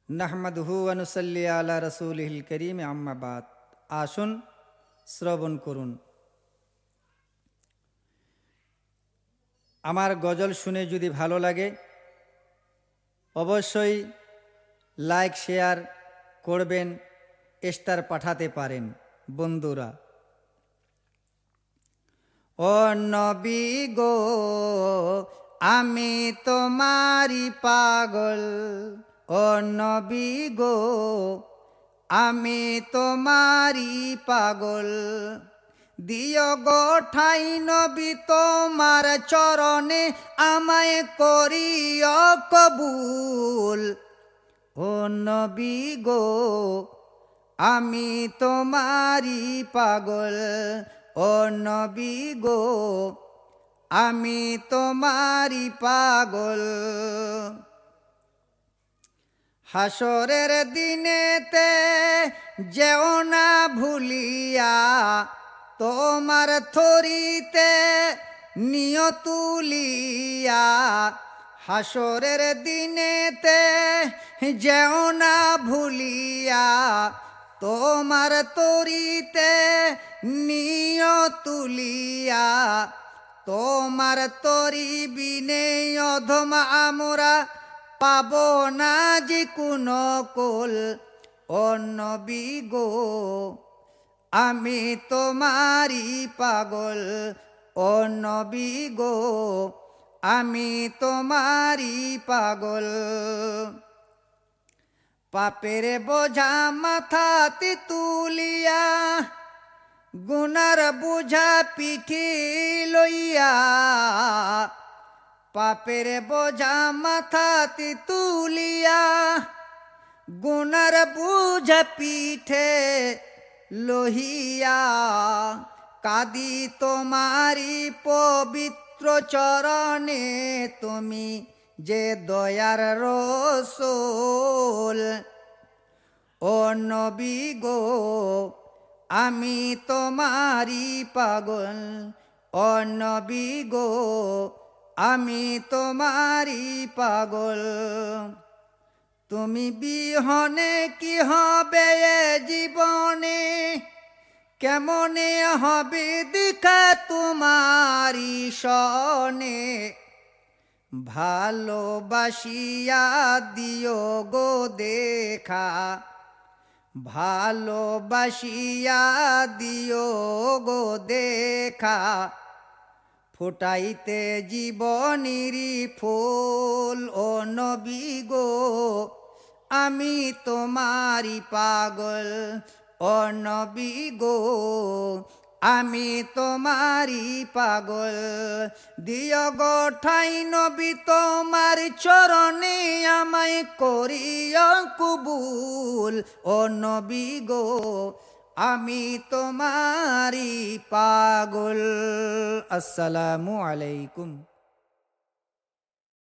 নাহমাদুহু ওয়া নুসাল্লি আলা রাসূলিহিল কারীম আম্মা বাদ। আসুন শ্রবণ করুন। আমার গজল শুনে যদি ভালো লাগে অবশ্যই লাইক শেয়ার করবেন, স্টার পাঠাতে পারেন বন্ধুরা। ও নবী গো আমি তোমারি পাগল, ও নবী গো আমি তোমারি পাগল। দিও গো ঠাই নবী তোমার চরণে আমায় করিও কবুল। ও নবী গো আমি তোমারি পাগল, ও নবী গো আমি তোমারি পাগল। হাসরের দিনেতে যেও না ভুলিয়া তোমার থরিতে নিয় তুলিয়া। হাসরের দিনেতে যেও না ভুলিয়া তোমার তরিতে নিয় তুলিয়া। তোমার তরি বিনে অধম আমরা পাব না যে কোনো কোল। ও নবী গো আমি তোমারি পাগল, ও নবী গো আমি তোমারি পাগল। পাপের বোঝা মাথাতে তুলিয়া গুনার বোঝা পিঠে লইয়া। পাপের বোঝা মাথাতে তুলিয়া গুনার বোঝা পিঠে লহিয়া। কাঁদি তোমারি পবিত্র চরণে তুমি যে দয়ার রসূল। ও নবী গো আমি তোমারি পাগল, ও নবী গো আমি তোমারি পাগল। তুমি বিহনে কি হবে এ জীবনে, কেমনে হবে দেখা তোমারি সনে। ভালোবাসিয়া দিও গো দেখা, ভালোবাসিয়া দিও গো দেখা। ফুটাইতে জীবনেরই ফুল, ও নবী গো আমি তোমারি পাগল, ও নবী গো আমি তোমারি পাগল। দিও গো ঠাই নবী তোমার চরণে আমায় করিও কবুল। ও নবী গো আমি তোমারি পাগল। আসসালামু আলাইকুম।